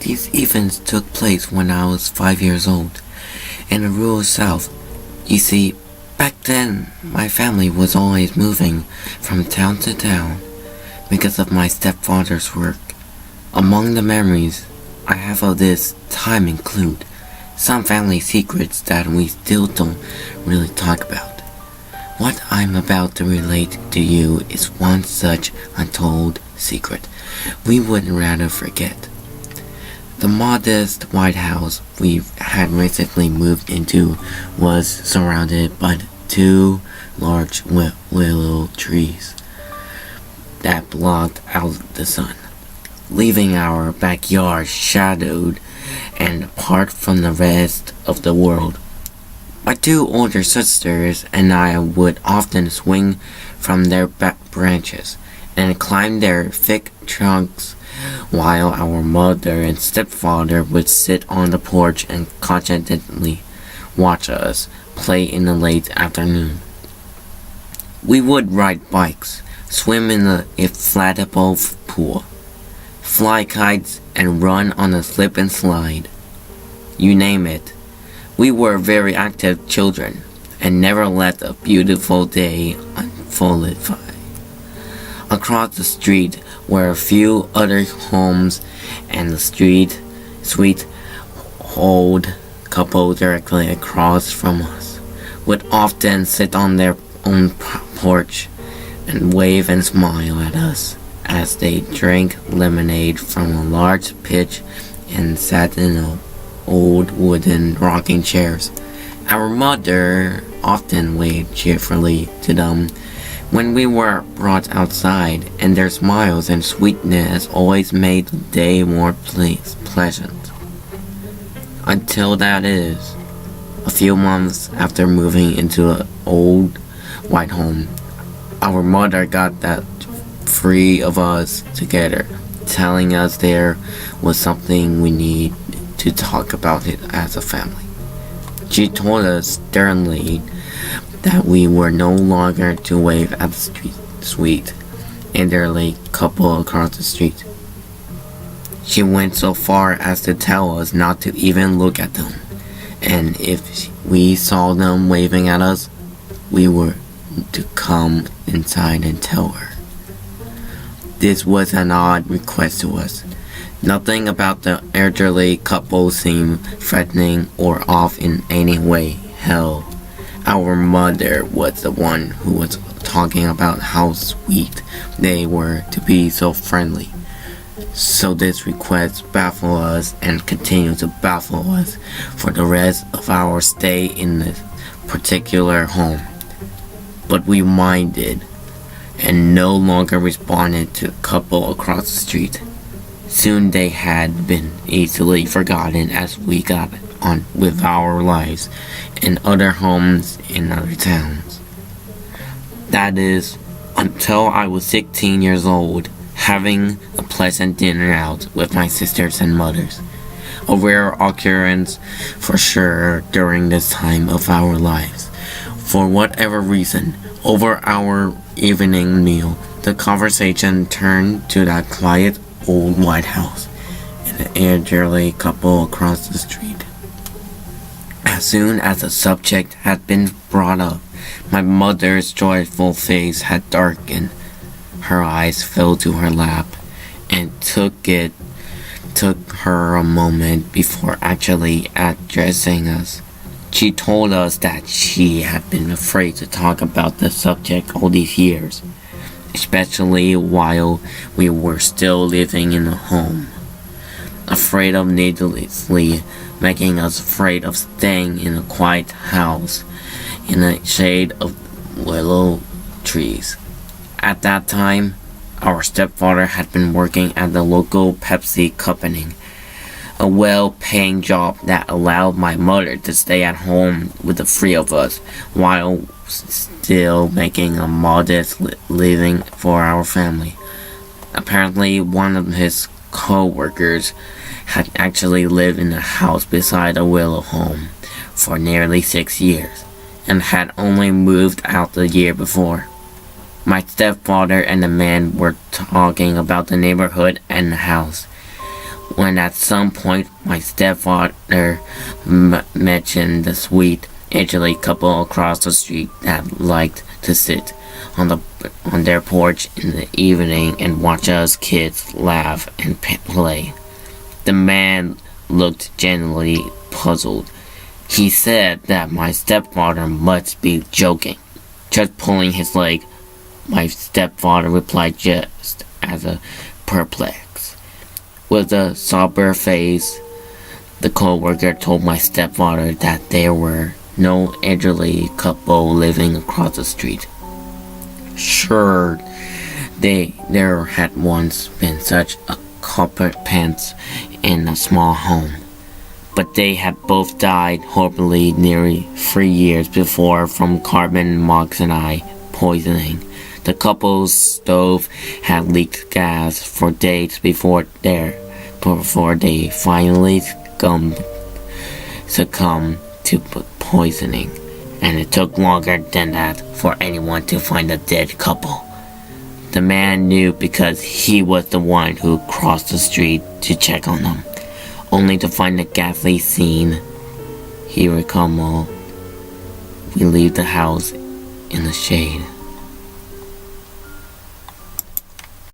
These events took place when I was 5 years old, in the rural South. You see, back then, my family was always moving from town to town because of my stepfather's work. Among the memories I have of this time include some family secrets that we still don't really talk about. What I'm about to relate to you is one such untold secret we would rather forget. The modest white house we had recently moved into was surrounded by two large willow trees that blocked out the sun, leaving our backyard shadowed and apart from the rest of the world. My two older sisters and I would often swing from their branches and climb their thick trunks, while our mother and stepfather would sit on the porch and constantly watch us play in the late afternoon. We would ride bikes, swim in the inflatable pool, fly kites, and run on a slip and slide. You name it. We were very active children and never let a beautiful day unfold. Across the street were a few other homes, and the sweet old couple directly across from us would often sit on their own porch and wave and smile at us as they drank lemonade from a large pitcher and sat in old wooden rocking chairs. Our mother often waved cheerfully to them when we were brought outside, and their smiles and sweetness always made the day more pleasant. Until that is, a few months after moving into an old white home, our mother got that three of us together, telling us there was something we need to talk about it as a family. She told us sternly that we were no longer to wave at the sweet, elderly couple across the street. She went so far as to tell us not to even look at them, and if we saw them waving at us, we were to come inside and tell her. This was an odd request to us. Nothing about the elderly couple seemed threatening or off in any way. Hell, our mother was the one who was talking about how sweet they were to be so friendly. So this request baffled us and continued to baffle us for the rest of our stay in this particular home. But we minded and no longer responded to the couple across the street. Soon they had been easily forgotten as we got on with our lives in other homes in other towns. That is, until I was 16 years old, having a pleasant dinner out with my sisters and mothers. A rare occurrence for sure during this time of our lives. For whatever reason, over our evening meal, the conversation turned to that quiet old white house and the elderly couple across the street. As soon as the subject had been brought up, my mother's joyful face had darkened, her eyes fell to her lap, and took her a moment before actually addressing us. She told us that she had been afraid to talk about the subject all these years, especially while we were still living in a home. Afraid of needlessly making us afraid of staying in a quiet house in the shade of willow trees. At that time, our stepfather had been working at the local Pepsi company, a well-paying job that allowed my mother to stay at home with the three of us while still making a modest living for our family. Apparently, one of his co-workers had actually lived in the house beside the willow home for nearly 6 years and had only moved out the year before. My stepfather and the man were talking about the neighborhood and the house when at some point my stepfather mentioned the sweet, elderly couple across the street that liked to sit on their porch in the evening and watch us kids laugh and play. The man looked genuinely puzzled. He said that my stepfather must be joking, just pulling his leg. My stepfather replied just as a perplex. With a sober face, the co-worker told my stepfather that there were no elderly couple living across the street. Sure, there had once been such a occupants in a small home, but they had both died horribly nearly 3 years before from carbon monoxide poisoning. The couple's stove had leaked gas for days before they finally succumbed to poisoning, and it took longer than that for anyone to find the dead couple. The man knew because he was the one who crossed the street to check on them, only to find the ghastly scene. He recalled, "We leave the house in the shade.